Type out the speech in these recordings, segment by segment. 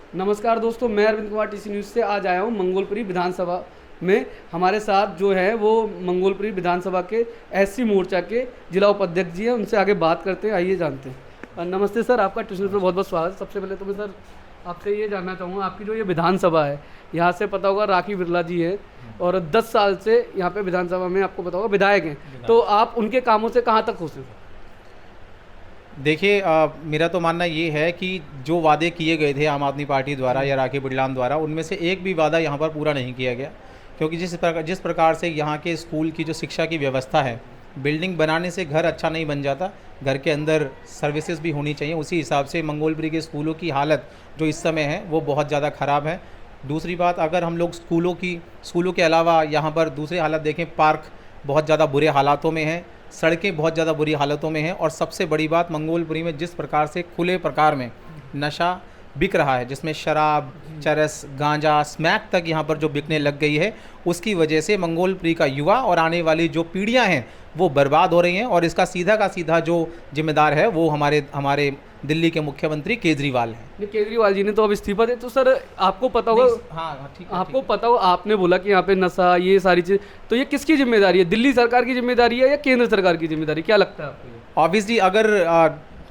नमस्कार दोस्तों, मैं अरविंद कुमार टीसी न्यूज़ से आज आया हूँ मंगोलपुरी विधानसभा में। हमारे साथ जो है वो मंगोलपुरी विधानसभा के एससी मोर्चा के जिला उपाध्यक्ष जी हैं, उनसे आगे बात करते हैं, आइए जानते हैं। नमस्ते सर, आपका टीसी न्यूज़ में बहुत बहुत स्वागत। सबसे पहले तो मैं सर आपसे ये जानना चाहूँगा, आपकी जो ये विधानसभा है, यहाँ से पता होगा राखी बिरला जी है और 10 साल से यहाँ पे विधानसभा में आपको पता होगा विधायक हैं, तो आप उनके कामों से कहाँ तक खुश हैं? देखिए, मेरा तो मानना ये है कि जो वादे किए गए थे आम आदमी पार्टी द्वारा या राखी बिरलाम द्वारा, उनमें से एक भी वादा यहाँ पर पूरा नहीं किया गया। क्योंकि जिस प्रकार से यहाँ के स्कूल की जो शिक्षा की व्यवस्था है, बिल्डिंग बनाने से घर अच्छा नहीं बन जाता, घर के अंदर सर्विसेज भी होनी चाहिए। उसी हिसाब से मंगोलपुरी के स्कूलों की हालत जो इस समय है वो बहुत ज़्यादा ख़राब है। दूसरी बात, अगर हम लोग स्कूलों के अलावा यहाँ पर दूसरे हालत देखें, पार्क बहुत ज़्यादा बुरे हालातों में हैं, सड़कें बहुत ज़्यादा बुरी हालतों में हैं, और सबसे बड़ी बात, मंगोलपुरी में जिस प्रकार से खुले प्रकार में नशा बिक रहा है, जिसमें शराब, चरस, गांजा, स्मैक तक यहाँ पर जो बिकने लग गई है, उसकी वजह से मंगोलपुरी का युवा और आने वाली जो पीढ़ियाँ हैं वो बर्बाद हो रही हैं। और इसका सीधा का सीधा जो जिम्मेदार है वो हमारे दिल्ली के मुख्यमंत्री केजरीवाल हैं। केजरीवाल जी ने तो अब इस्तीफा दे, तो सर आपको पता होगा, हाँ ठीक है, आपको पता हो, आपने बोला कि यहाँ पे नशा, ये सारी चीज़, तो ये किसकी जिम्मेदारी है? दिल्ली सरकार की जिम्मेदारी है या केंद्र सरकार की जिम्मेदारी, क्या लगता है आपको? ऑब्वियसली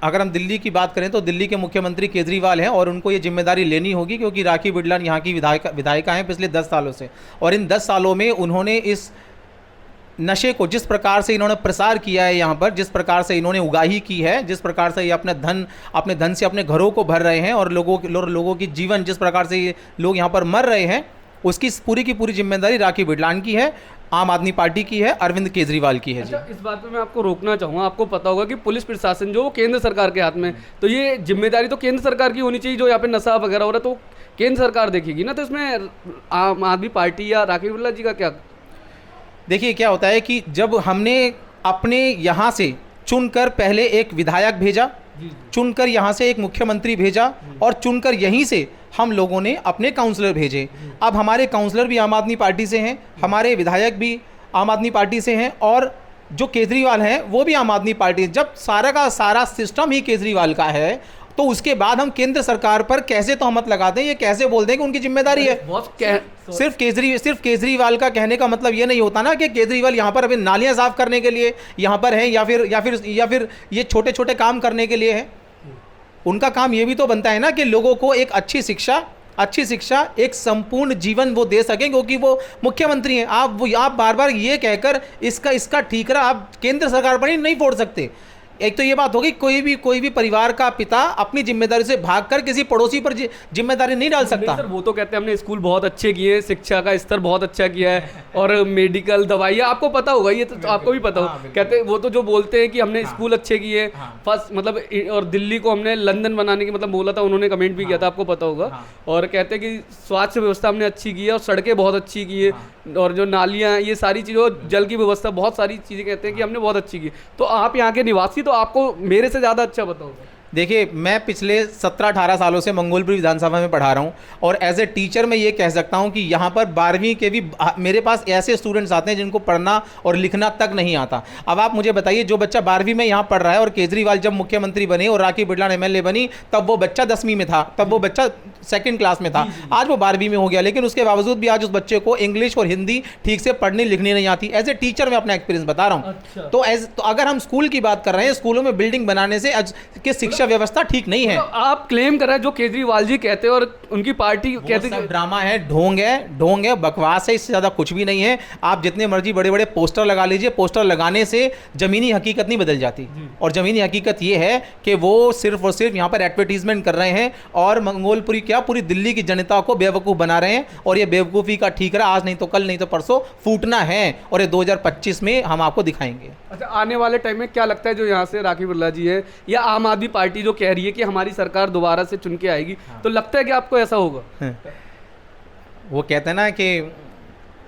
अगर हम दिल्ली की बात करें तो दिल्ली के मुख्यमंत्री केजरीवाल हैं और उनको ये जिम्मेदारी लेनी होगी, क्योंकि राखी बिरलान यहाँ की विधायिका हैं पिछले 10 सालों से, और इन 10 सालों में उन्होंने इस नशे को जिस प्रकार से इन्होंने प्रसार किया है, यहाँ पर जिस प्रकार से इन्होंने उगाही की है, जिस प्रकार से ये अपने धन से अपने घरों को भर रहे हैं, और लोगों की जीवन जिस प्रकार से ये लोग यहाँ पर मर रहे हैं, उसकी पूरी की पूरी जिम्मेदारी राखी बिरलान की है, आम आदमी पार्टी की है, अरविंद केजरीवाल की है। अच्छा, इस बात पे मैं आपको रोकना चाहूँगा। आपको पता होगा कि पुलिस प्रशासन जो वो केंद्र सरकार के हाथ में, तो ये जिम्मेदारी तो केंद्र सरकार की होनी चाहिए। जो यहाँ पे नशा वगैरह हो रहा है तो केंद्र सरकार देखेगी ना, तो इसमें आम आदमी पार्टी या राखी बिरला जी का क्या? देखिए, क्या होता है कि जब हमने अपने यहाँ से चुनकर पहले एक विधायक भेजा, चुनकर यहाँ से एक मुख्यमंत्री भेजा, और चुनकर यहीं से हम लोगों ने अपने काउंसलर भेजे। अब हमारे काउंसलर भी आम आदमी पार्टी से हैं, हमारे विधायक भी आम आदमी पार्टी से हैं, और जो केजरीवाल हैं वो भी आम आदमी पार्टी। जब सारा का सारा सिस्टम ही केजरीवाल का है, तो उसके बाद हम केंद्र सरकार पर कैसे तोहमत लगाते हैं, ये कैसे बोलते हैं कि उनकी जिम्मेदारी है? सिर्फ केजरीवाल का कहने का मतलब ये नहीं होता ना कि केजरीवाल यहाँ पर अभी नालियाँ साफ करने के लिए यहाँ पर हैं, या फिर ये छोटे छोटे काम करने के लिए है। उनका काम ये भी तो बनता है ना कि लोगों को एक अच्छी शिक्षा, एक संपूर्ण जीवन वो दे सकें, क्योंकि वो मुख्यमंत्री हैं। आप बार बार ये कहकर इसका ठीकरा आप केंद्र सरकार पर ही नहीं फोड़ सकते। एक तो ये बात होगी, कोई भी परिवार का पिता अपनी जिम्मेदारी से भागकर किसी पड़ोसी पर जिम्मेदारी नहीं डाल सकता। सर, वो तो कहते हैं हमने स्कूल बहुत अच्छे किए, शिक्षा का स्तर बहुत अच्छा किया है, और मेडिकल दवाइयाँ, आपको पता होगा, ये तो आपको भी पता हो। कहते वो तो जो बोलते हैं कि हमने स्कूल अच्छे किए, फर्स्ट मतलब, और दिल्ली को हमने लंदन बनाने की मतलब बोला था, उन्होंने कमेंट भी किया था, आपको पता होगा। और कहते हैं कि स्वास्थ्य व्यवस्था हमने अच्छी की है, और सड़कें बहुत अच्छी की है, और जो नालियाँ, ये सारी चीज़ें, जल की व्यवस्था, बहुत सारी चीज़ें कहते हैं कि हमने बहुत अच्छी की। तो आप यहाँ के निवासी, तो आपको मेरे से ज़्यादा अच्छा बताओ। देखिए, मैं पिछले 17-18 सालों से मंगोलपुरी विधानसभा में पढ़ा रहा हूँ, और एज ए टीचर मैं ये कह सकता हूँ कि यहाँ पर 12वीं के भी मेरे पास ऐसे स्टूडेंट्स आते हैं जिनको पढ़ना और लिखना तक नहीं आता। अब आप मुझे बताइए, जो बच्चा 12वीं में यहाँ पढ़ रहा है, और केजरीवाल जब मुख्यमंत्री बने और राखी बिरलान MLA बनी, तब वो बच्चा 10वीं में था, तब वो बच्चा 2nd क्लास में था, आज वो 12वीं में हो गया। लेकिन उसके बावजूद भी आज उस बच्चे को इंग्लिश और हिंदी ठीक से पढ़नी लिखनी नहीं आती। एज ए टीचर मैं अपना एक्सपीरियंस बता रहा हूँ। तो अगर हम स्कूल की बात कर रहे हैं, स्कूलों में बिल्डिंग बनाने से की शिक्षा व्यवस्था ठीक नहीं है। तो आप क्लेम कर रहे हैं जो केजरीवाल जी कहते हैं और उनकी पार्टी कहती है ड्रामा है, ढोंग है, बकवास है, इससे ज्यादा कुछ भी नहीं है। आप जितने मर्जी बड़े बड़े पोस्टर लगा लीजिए, पोस्टर लगाने से जमीनी हकीकत नहीं बदल जाती। और जमीनी हकीकत ये है कि वो सिर्फ और सिर्फ यहाँ पर एडवर्टीजमेंट कर रहे हैं, और मंगोलपुरी क्या पूरी दिल्ली की जनता को बेवकूफ़ बना रहे हैं। और ये बेवकूफ़ी का ठीकरा आज नहीं तो कल, नहीं तो परसों फूटना है, और ये 2025 में हम आपको दिखाएंगे। अच्छा, आने वाले टाइम में क्या लगता है, जो यहाँ से राखी बिरला जी है या आम आदमी पार्टी जो कह रही है कि हमारी सरकार दोबारा से चुन के आएगी, तो लगता है कि आपको ऐसा होगा? वो कहते हैं ना कि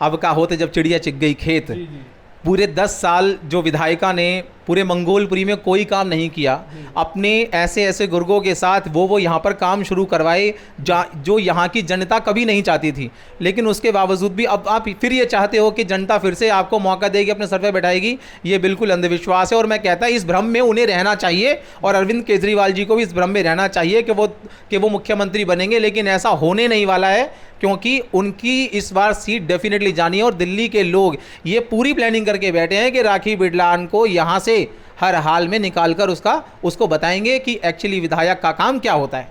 अब का होते जब चिड़िया चिग गई खेत। पूरे 10 साल जो विधायिका ने पूरे मंगोलपुरी में कोई काम नहीं किया, अपने ऐसे ऐसे गुर्गों के साथ वो यहाँ पर काम शुरू करवाए जो यहाँ की जनता कभी नहीं चाहती थी। लेकिन उसके बावजूद भी अब आप फिर ये चाहते हो कि जनता फिर से आपको मौका देगी, अपने सर पे बैठाएगी। ये बिल्कुल अंधविश्वास है और मैं कहता इस भ्रम में उन्हें रहना चाहिए और अरविंद केजरीवाल जी को भी इस भ्रम में रहना चाहिए कि वो मुख्यमंत्री बनेंगे। लेकिन ऐसा होने नहीं वाला है, क्योंकि उनकी इस बार सीट डेफिनेटली जानी है और दिल्ली के लोग ये पूरी प्लानिंग करके बैठे हैं कि राखी बिरलान को यहाँ से हर हाल में निकालकर उसको बताएंगे कि एक्चुअली विधायक का काम क्या होता है।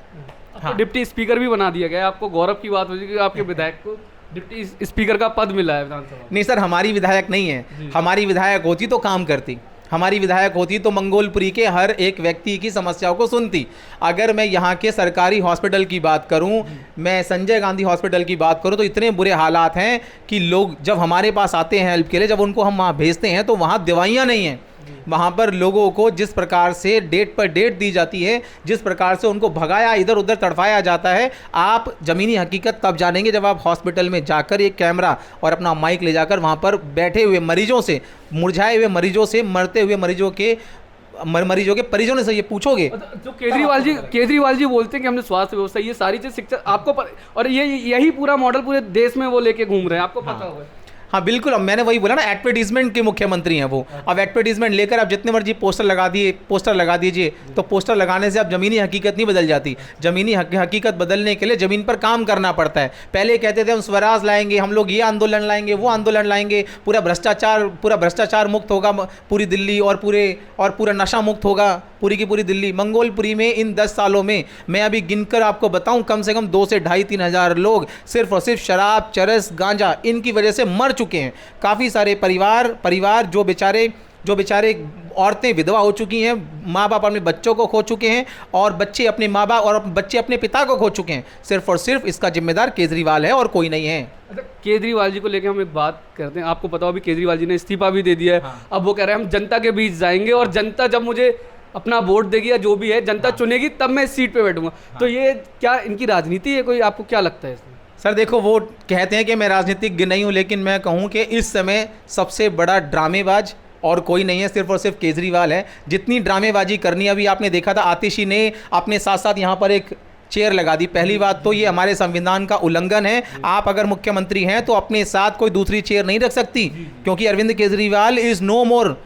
हाँ। डिप्टी स्पीकर भी बना दिया गया है। आपको गौरव की बात हो जाएगी, आपके विधायक को डिप्टी स्पीकर का पद मिला है विधानसभा। नहीं सर, हमारी विधायक नहीं है, हमारी विधायक होती तो काम करती, हमारी विधायक होती तो मंगोलपुरी के हर एक व्यक्ति की समस्याओं को सुनती। अगर मैं यहाँ के सरकारी हॉस्पिटल की बात करूँ, मैं संजय गांधी हॉस्पिटल की बात करूँ, तो इतने बुरे हालात हैं कि लोग जब हमारे पास आते हैं हेल्प के लिए, जब उनको हम वहाँ भेजते हैं तो वहाँ दवाइयाँ नहीं हैं। वहाँ पर लोगों को जिस प्रकार से डेट पर डेट दी जाती है, जिस प्रकार से उनको भगाया इधर उधर तड़फाया जाता है, आप ज़मीनी हकीकत तब जानेंगे जब आप हॉस्पिटल में जाकर एक कैमरा और अपना माइक ले जाकर वहाँ पर बैठे हुए मरीजों से, मुरझाए हुए मरीजों से, मरते हुए मरीजों के परिजनों से ये पूछोगे। जो केजरीवाल जी बोलते हैं कि हमने स्वास्थ्य व्यवस्था, ये सारी चीज़ शिक्षा आपको और यही पूरा मॉडल पूरे देश में वो लेके घूम रहे हैं, आपको पता होगा। हाँ बिल्कुल, अब मैंने वही बोला ना, एडवर्टीजमेंट के मुख्यमंत्री हैं वो। अब एडवर्टीजमेंट लेकर आप जितने मर्जी पोस्टर लगा दीजिए, तो पोस्टर लगाने से अब ज़मीनी हकीकत नहीं बदल जाती। ज़मीनी हकीकत बदलने के लिए ज़मीन पर काम करना पड़ता है। पहले कहते थे हम स्वराज लाएंगे, हम लोग ये आंदोलन लाएंगे, वो आंदोलन लाएंगे, पूरा भ्रष्टाचार मुक्त होगा पूरी दिल्ली, और पूरा नशा मुक्त होगा पूरी की पूरी दिल्ली। मंगोलपुरी में इन 10 सालों में मैं अभी गिनकर आपको बताऊं, कम से कम 2 से 2,500-3 हज़ार लोग सिर्फ और सिर्फ शराब, चरस, गांजा इनकी वजह से मर चुके हैं। काफ़ी सारे परिवार जो बेचारे औरतें विधवा हो चुकी हैं, माँ बाप अपने बच्चों को खो चुके हैं, और बच्चे अपने माँ बाप और बच्चे अपने पिता को खो चुके हैं। सिर्फ और सिर्फ इसका जिम्मेदार केजरीवाल है और कोई नहीं है। अच्छा, केजरीवाल जी को लेकर हम एक बात करते हैं। आपको पता हो अभी केजरीवाल जी ने इस्तीफा भी दे दिया है। हाँ। अब वो कह रहे हैं हम जनता के बीच जाएंगे और जनता जब मुझे अपना वोट देगी या जो भी है जनता चुनेगी तब मैं इस सीट पे बैठूंगा। तो ये क्या इनकी राजनीति है कोई, आपको क्या लगता है इसमें? सर देखो, वो कहते हैं कि मैं राजनीतिज्ञ नहीं हूँ, लेकिन मैं कहूँ कि इस समय सबसे बड़ा ड्रामेबाज और कोई नहीं है, सिर्फ और सिर्फ केजरीवाल है। जितनी ड्रामेबाजी करनी, अभी आपने देखा था आतिशी ने अपने साथ साथ यहाँ पर एक चेयर लगा दी। पहली बात तो ये हमारे संविधान का उल्लंघन है। आप अगर मुख्यमंत्री हैं तो अपने साथ कोई दूसरी चेयर नहीं रख सकती, क्योंकि Arvind Kejriwal is no more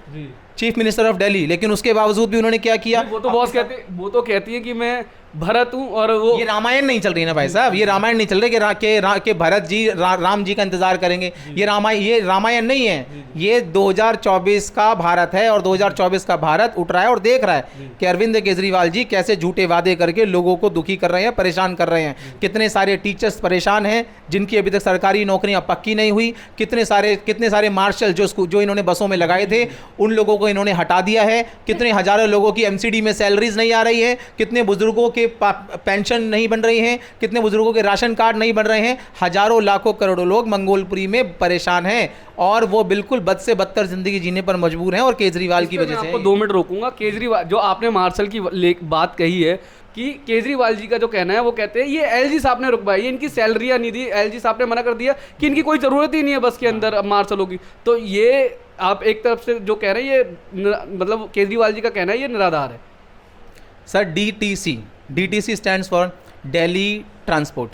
chief minister of Delhi. लेकिन उसके बावजूद भी उन्होंने क्या किया? वो तो कहती है कि मैं भरत हूँ, और वो ये रामायण नहीं चल रही ना भाई साहब, ये रामायण नहीं चल रही कि भरत जी राम जी का इंतजार करेंगे। ये रामायण नहीं है, ये 2024 का भारत है, और 2024 का भारत उठ रहा है और देख रहा है कि अरविंद केजरीवाल जी कैसे झूठे वादे करके लोगों को दुखी कर रहे हैं, परेशान कर रहे हैं। कितने सारे टीचर्स परेशान हैं जिनकी अभी तक सरकारी नौकरियां पक्की नहीं हुई। कितने सारे मार्शल जो इन्होंने बसों में लगाए थे, उन लोगों को इन्होंने हटा दिया है। कितने हजारों लोगों की एमसीडी में सैलरीज नहीं आ रही है, कितने बुजुर्गों के पेंशन नहीं बन रही हैं, कितने बुजुर्गों के राशन कार्ड नहीं बन रहे हैं। हजारों लाखों करोड़ों लोग मंगोलपुरी में परेशान हैं, और वो बिल्कुल बद से बदतर जिंदगी जीने पर मजबूर हैं, और केजरीवाल की वजह से। आपको 2 मिनट रोकूंगा। केजरीवाल, जो आपने मार्शल की बात कही है कि केजरीवाल जी का जो कहना है, वो कहते हैं ये एलजी साहब ने रुकवाई, ये इनकी सैलरियां नहीं दी, एलजी साहब ने मना कर दिया कि इनकी कोई ज़रूरत ही नहीं है बस के अंदर मार्शलों की। तो ये आप एक तरफ से जो कह रहे हैं, ये मतलब केजरीवाल जी का कहना है ये निराधार है। Sir DTC stands for Delhi transport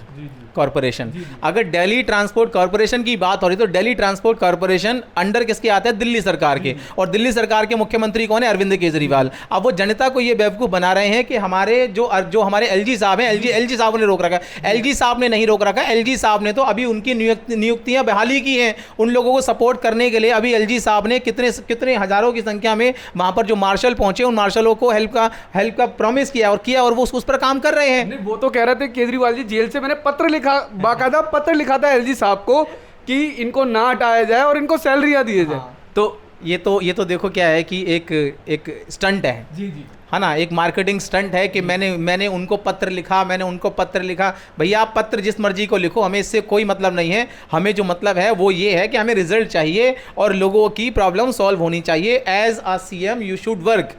corporation. अगर दिल्ली ट्रांसपोर्ट कॉरपोरेशन की बात हो रही तो दिल्ली ट्रांसपोर्ट कॉरपोरेशन अंडर किसके आता है? दिल्ली सरकार के। और दिल्ली सरकार के मुख्यमंत्री कौन है? अरविंद केजरीवाल। अब वो जनता को ये बेवकूफ़ बना रहे हैं कि हमारे जो हमारे एलजी साहब हैं, एलजी साहब ने रोक रखा है। एलजी साहब ने नहीं रोक रखा है, एलजी साहब ने तो अभी उनकी नियुक्तियां बहाली की हैं। उन लोगों को सपोर्ट करने के लिए अभी एलजी साहब ने कितने हजारों की संख्या में वहां पर जो मार्शल पहुंचे, उन मार्शलों को हेल्प का प्रॉमिस किया, और वो उस पर काम कर रहे हैं। वो तो कह रहे थे केजरीवाल जी, जेल से मैंने बाकायदा पत्र लिखा था एलजी साहब को कि इनको ना हटाया जाए और इनको सैलरियां दिए जाए। हाँ। तो ये तो देखो क्या है कि एक स्टंट है, जी है ना, एक मार्केटिंग स्टंट है कि मैंने उनको पत्र लिखा, भैया आप पत्र जिस मर्जी को लिखो, हमें इससे कोई मतलब नहीं है। हमें जो मतलब है वो ये है कि हमें रिजल्ट चाहिए और लोगों की प्रॉब्लम सॉल्व होनी चाहिए। As a CM you should work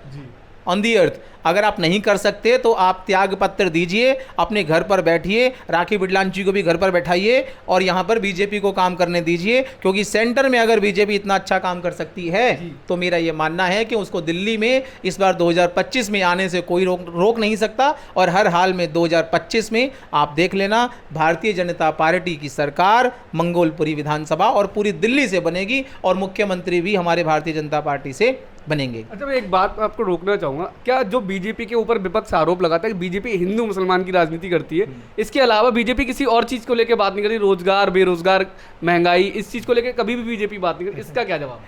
on the earth. अगर आप नहीं कर सकते तो आप त्याग पत्र दीजिए, अपने घर पर बैठिए, राखी बिडलांची को भी घर पर बैठाइए और यहाँ पर बीजेपी को काम करने दीजिए, क्योंकि सेंटर में अगर बीजेपी इतना अच्छा काम कर सकती है तो मेरा ये मानना है कि उसको दिल्ली में इस बार 2025 में आने से कोई रोक नहीं सकता। और हर हाल में 2025 में आप देख लेना, भारतीय जनता पार्टी की सरकार मंगोलपुरी विधानसभा और पूरी दिल्ली से बनेगी और मुख्यमंत्री भी हमारे भारतीय जनता पार्टी से बनेंगे। अच्छा, मैं एक बात आपको रोकना चाहूंगा, क्या जो बीजेपी के ऊपर विपक्ष आरोप लगाता है कि बीजेपी हिंदू मुसलमान की राजनीति करती है, इसके अलावा बीजेपी किसी और चीज को लेकर बात नहीं करती? रोजगार, बेरोजगार, महंगाई, इस चीज को लेकर कभी भी बीजेपी बात नहीं करती, इसका क्या जवाब?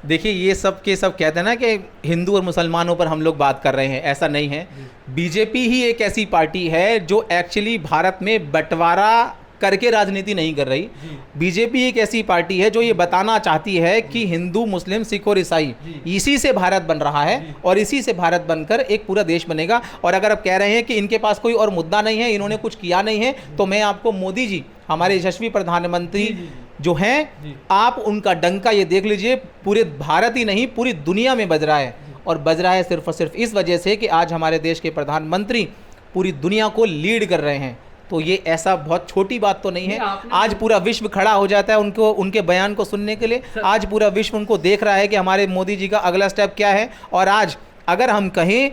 देखिए, ये सब के सब कहते हैं ना कि हिंदू और मुसलमानों पर हम लोग बात कर रहे हैं, ऐसा नहीं है। बीजेपी ही एक ऐसी पार्टी है जो एक्चुअली भारत में बंटवारा करके राजनीति नहीं कर रही। बीजेपी एक ऐसी पार्टी है जो ये बताना चाहती है कि हिंदू, मुस्लिम, सिख और ईसाई, इसी से भारत बन रहा है और इसी से भारत बनकर एक पूरा देश बनेगा। और अगर आप कह रहे हैं कि इनके पास कोई और मुद्दा नहीं है, इन्होंने कुछ किया नहीं है, तो मैं आपको मोदी जी, हमारे यशस्वी प्रधानमंत्री जो हैं, आप उनका डंका ये देख लीजिए, पूरे भारत ही नहीं पूरी दुनिया में बज रहा है। और बज रहा है सिर्फ और सिर्फ इस वजह से कि आज हमारे देश के प्रधानमंत्री पूरी दुनिया को लीड कर रहे हैं। तो ये ऐसा बहुत छोटी बात तो नहीं है। आज पूरा विश्व खड़ा हो जाता है उनको, उनके बयान को सुनने के लिए। आज पूरा विश्व उनको देख रहा है कि हमारे मोदी जी का अगला स्टेप क्या है। और आज अगर हम कहें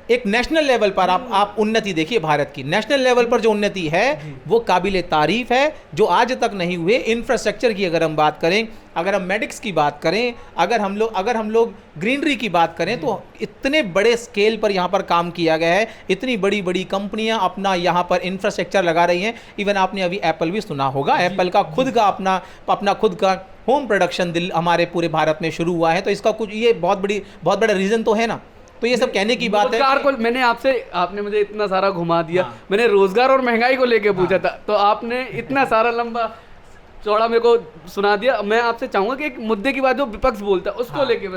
एक नेशनल लेवल पर आप उन्नति देखिए, भारत की नेशनल लेवल पर जो उन्नति है वो काबिले तारीफ है, जो आज तक नहीं हुए। इंफ्रास्ट्रक्चर की अगर हम बात करें, अगर हम मेडिक्स की बात करें, अगर हम लोग ग्रीनरी की बात करें, तो इतने बड़े स्केल पर यहाँ पर काम किया गया है। इतनी बड़ी बड़ी कंपनियाँ अपना यहाँ पर इंफ्रास्ट्रक्चर लगा रही हैं। इवन आपने अभी एप्पल भी सुना होगा, एप्पल का खुद का अपना खुद का होम प्रोडक्शन हमारे पूरे भारत में शुरू हुआ है। तो इसका कुछ ये बहुत बड़ा रीज़न तो है ना। तो ये सब कहने की बात है। रोजगार को मैंने आपने मुझे इतना सारा घुमा दिया। मैंने रोजगार और महंगाई को लेके पूछा था, तो आपने इतना सारा लंबा चौड़ा मेरे को सुना दिया। मैं आपसे चाहूंगा कि एक मुद्दे की बात जो विपक्ष बोलता है उसको लेके,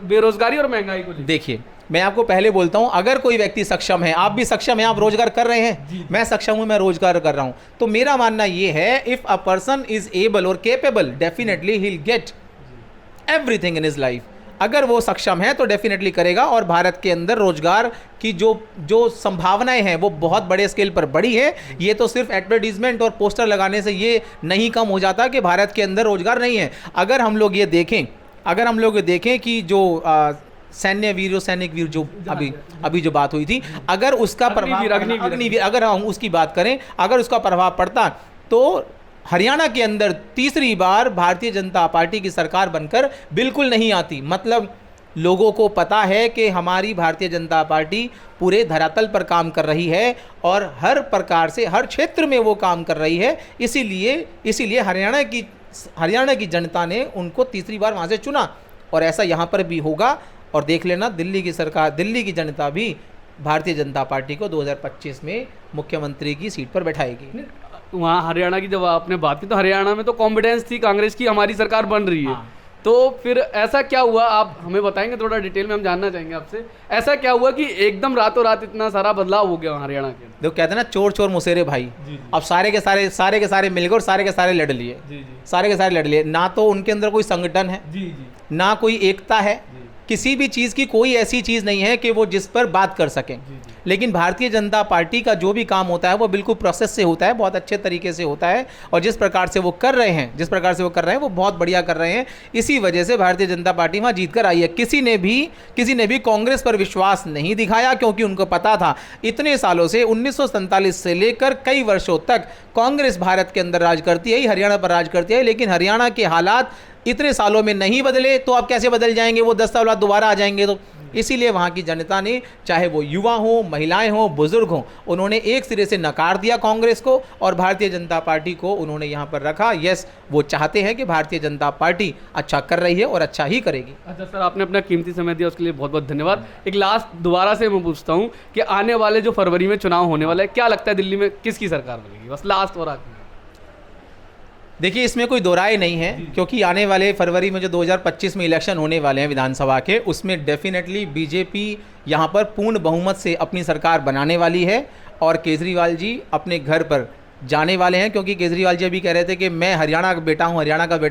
बेरोजगारी और महंगाई को लेके। देखिए, मैं आपको पहले बोलता हूं, अगर कोई व्यक्ति सक्षम है, आप भी सक्षम हैं, आप रोजगार कर रहे हैं, मैं सक्षम हूं, मैं रोजगार कर रहा हूं, तो मेरा मानना यह है, if a person is able और capable, definitely he will get everything in his life. अगर वो सक्षम है तो डेफिनेटली करेगा। और भारत के अंदर रोजगार की जो संभावनाएं हैं वो बहुत बड़े स्केल पर बड़ी है। ये तो सिर्फ एडवर्टीजमेंट और पोस्टर लगाने से ये नहीं कम हो जाता कि भारत के अंदर रोजगार नहीं है। अगर हम लोग ये देखें कि जो सैनिक वीर जो अभी जो बात हुई थी, अगर उसका प्रभाव, अग्निवीर, अगर हम उसकी बात करें, अगर उसका प्रभाव पड़ता तो हरियाणा के अंदर तीसरी बार भारतीय जनता पार्टी की सरकार बनकर बिल्कुल नहीं आती। मतलब लोगों को पता है कि हमारी भारतीय जनता पार्टी पूरे धरातल पर काम कर रही है और हर प्रकार से हर क्षेत्र में वो काम कर रही है। इसीलिए हरियाणा की जनता ने उनको तीसरी बार वहाँ से चुना और ऐसा यहाँ पर भी होगा। और देख लेना, दिल्ली की जनता भी भारतीय जनता पार्टी को 2025 में मुख्यमंत्री की सीट पर बैठाएगी। वहाँ हरियाणा की जब आपने बात की तो हरियाणा में तो कॉन्फिडेंस थी कांग्रेस की, हमारी सरकार बन रही है। तो फिर ऐसा क्या हुआ, आप हमें बताएंगे थोड़ा डिटेल में, हम जानना चाहेंगे आपसे। ऐसा क्या हुआ कि एकदम रातों रात इतना सारा बदलाव हो गया हरियाणा के? देखो, कहते हैं ना, चोर चोर मुसेरे भाई। अब सारे के सारे मिल गए और सारे के सारे लड़ लिए। ना तो उनके अंदर कोई संगठन है, ना कोई एकता है, किसी भी चीज़ की कोई ऐसी चीज़ नहीं है कि वो जिस पर बात कर सकें। लेकिन भारतीय जनता पार्टी का जो भी काम होता है वो बिल्कुल प्रोसेस से होता है, बहुत अच्छे तरीके से होता है। और जिस प्रकार से वो कर रहे हैं वो बहुत बढ़िया कर रहे हैं। इसी वजह से भारतीय जनता पार्टी वहाँ जीत कर आई है। किसी ने भी कांग्रेस पर विश्वास नहीं दिखाया, क्योंकि उनको पता था इतने सालों से 1947 से लेकर कई वर्षों तक कांग्रेस भारत के अंदर राज करती है, हरियाणा पर राज करती है। लेकिन हरियाणा के हालात इतने सालों में नहीं बदले, तो अब कैसे बदल जाएंगे? वो 10 साल बाद दोबारा आ जाएंगे। तो इसीलिए वहाँ की जनता ने, चाहे वो युवा हो, महिलाएं हो, बुजुर्ग हो, उन्होंने एक सिरे से नकार दिया कांग्रेस को और भारतीय जनता पार्टी को उन्होंने यहाँ पर रखा। यस, वो चाहते हैं कि भारतीय जनता पार्टी अच्छा कर रही है और अच्छा ही करेगी। अच्छा सर, आपने अपना कीमती समय दिया, उसके लिए बहुत बहुत धन्यवाद। एक लास्ट दोबारा से मैं पूछता हूँ कि आने वाले जो फरवरी में चुनाव होने वाला है, क्या लगता है दिल्ली में किसकी सरकार बनेगी? बस लास्ट और आखिरी। देखिए, इसमें कोई दो राय नहीं है, क्योंकि आने वाले फरवरी में जो 2025 में इलेक्शन होने वाले हैं विधानसभा के, उसमें डेफिनेटली बीजेपी यहाँ पर पूर्ण बहुमत से अपनी सरकार बनाने वाली है और केजरीवाल जी अपने घर पर जाने वाले हैं। क्योंकि केजरीवाल जी अभी कह रहे थे कि मैं हरियाणा का बेटा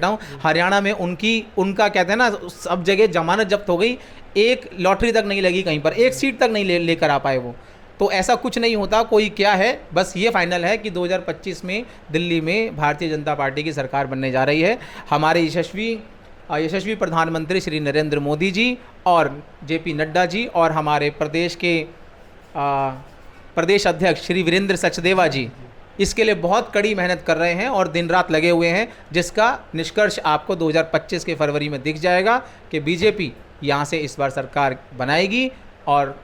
हूँ। हरियाणा में उनका कहते हैं ना, सब जगह जमानत जब्त हो गई। एक लॉटरी तक नहीं लगी कहीं पर, एक सीट तक नहीं लेकर आ पाए वो। तो ऐसा कुछ नहीं होता, कोई क्या है, बस ये फाइनल है कि 2025 में दिल्ली में भारतीय जनता पार्टी की सरकार बनने जा रही है। हमारे यशस्वी प्रधानमंत्री श्री नरेंद्र मोदी जी और जेपी नड्डा जी और हमारे प्रदेश के प्रदेश अध्यक्ष श्री वीरेंद्र सचदेवा जी इसके लिए बहुत कड़ी मेहनत कर रहे हैं और दिन रात लगे हुए हैं, जिसका निष्कर्ष आपको 2025 के फरवरी में दिख जाएगा कि बीजेपी यहाँ से इस बार सरकार बनाएगी और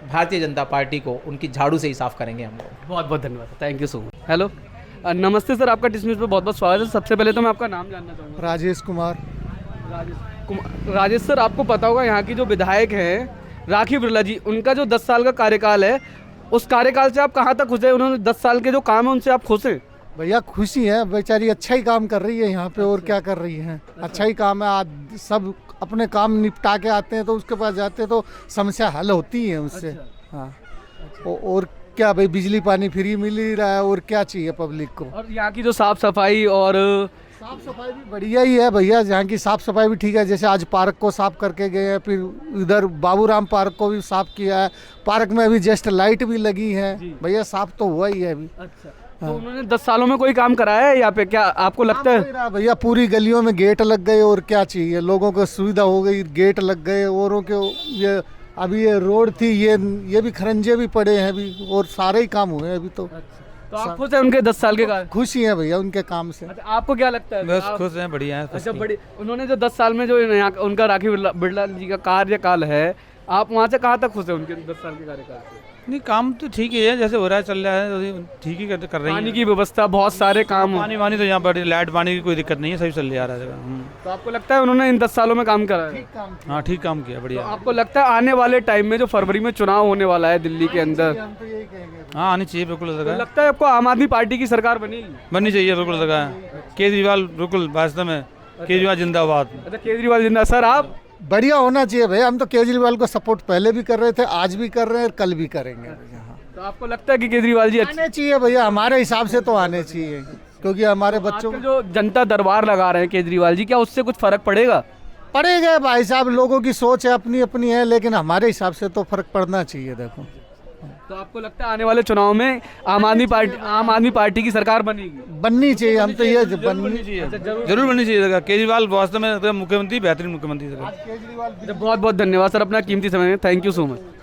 भारतीय जनता पार्टी को उनकी झाड़ू से ही साफ करेंगे हम लोग। बहुत बहुत धन्यवाद, thank you so much. Hello, नमस्ते सर, आपका टिस न्यूज़ पे बहुत बहुत स्वागत है। सबसे पहले तो मैं आपका नाम जानना चाहूँगा। राजेश कुमार। राजेश सर, आपको पता होगा यहाँ की जो विधायक हैं राखी बिरला जी, उनका जो 10 साल का कार्यकाल है, उस कार्यकाल से आप कहाँ तक खुश हैं? उन्होंने 10 साल के जो काम है उनसे आप खुश हैं? भैया खुशी है, बेचारी अच्छा ही काम कर रही है यहाँ पे, और क्या कर रही है, अच्छा ही काम है। आज सब अपने काम निपटा के आते हैं तो उसके पास जाते हैं तो समस्या हल होती है उससे। हाँ, और क्या भाई, बिजली पानी फ्री मिल ही रहा है, और क्या चाहिए पब्लिक को। और यहाँ की जो साफ सफाई और साफ सफाई भी बढ़िया ही है भैया, यहाँ की साफ सफाई भी ठीक है। जैसे आज पार्क को साफ करके गए हैं, फिर इधर बाबूराम पार्क को भी साफ किया है। पार्क में अभी जस्ट लाइट भी लगी है भैया, साफ तो हुआ ही है अभी। अच्छा, तो उन्होंने 10 सालों में कोई काम कराया है यहाँ पे, क्या आपको लगता है? भैया पूरी गलियों में गेट लग गए, और क्या चाहिए, लोगों को सुविधा हो गई, गेट लग गए। औरों के ये अभी ये रोड थी, ये भी खरंजे भी पड़े हैं अभी, और सारे ही काम हुए हैं अभी तो। तो आप खुश हैं उनके 10 साल के काम? खुशी है भैया उनके काम से। अच्छा, आपको क्या लगता है? बस खुश हैं, बढ़िया हैं। अच्छा, बड़ी उन्होंने जो 10 साल में जो यहाँ उनका राखी बिरला जी का कार्यकाल है, आप वहाँ से कहाँ तक खुश हैं उनके 10 साल के कार्यकाल से? नहीं, काम तो ठीक ही है, जैसे हो रहा है, चल रहा है, ठीक ही कर रही है। पानी की व्यवस्था, बहुत सारे काम। पानी तो यहाँ पर लाइट पानी की कोई दिक्कत नहीं है, सही चल रहा है। तो आपको लगता है उन्होंने इन 10 सालों में काम करा है? हाँ, ठीक काम किया, बढ़िया। तो आपको लगता है आने वाले टाइम में जो फरवरी में चुनाव होने वाला है दिल्ली के अंदर, हाँ आनी चाहिए, बिल्कुल तो लगता है आपको आम आदमी पार्टी की सरकार बनेगी? बननी चाहिए, बिल्कुल लगा। केजरीवाल, बिल्कुल वास्तव में केजरीवाल जिंदाबाद। अच्छा, केजरीवाल जिंदा। सर आप? बढ़िया होना चाहिए भैया, हम तो केजरीवाल को सपोर्ट पहले भी कर रहे थे, आज भी कर रहे हैं, कल भी करेंगे। तो आपको लगता है कि केजरीवाल जी आने चाहिए भैया? हमारे हिसाब से तो आने चाहिए, क्योंकि हमारे बच्चों जो जनता दरबार लगा रहे हैं केजरीवाल जी, क्या उससे कुछ फर्क पड़ेगा? पड़ेगा भाई साहब, लोगों की सोच है, अपनी अपनी है, लेकिन हमारे हिसाब से तो फर्क पड़ना चाहिए। देखो, तो आपको लगता है आने वाले चुनाव में आम आदमी पार्टी की सरकार बनेगी? बननी चाहिए, हम तो ये बननी चाहिए, जरूर बननी चाहिए। केजरीवाल वास्तव में मुख्यमंत्री, बेहतरीन मुख्यमंत्री। बहुत बहुत धन्यवाद सर अपना कीमती समय में, थैंक यू सो मच।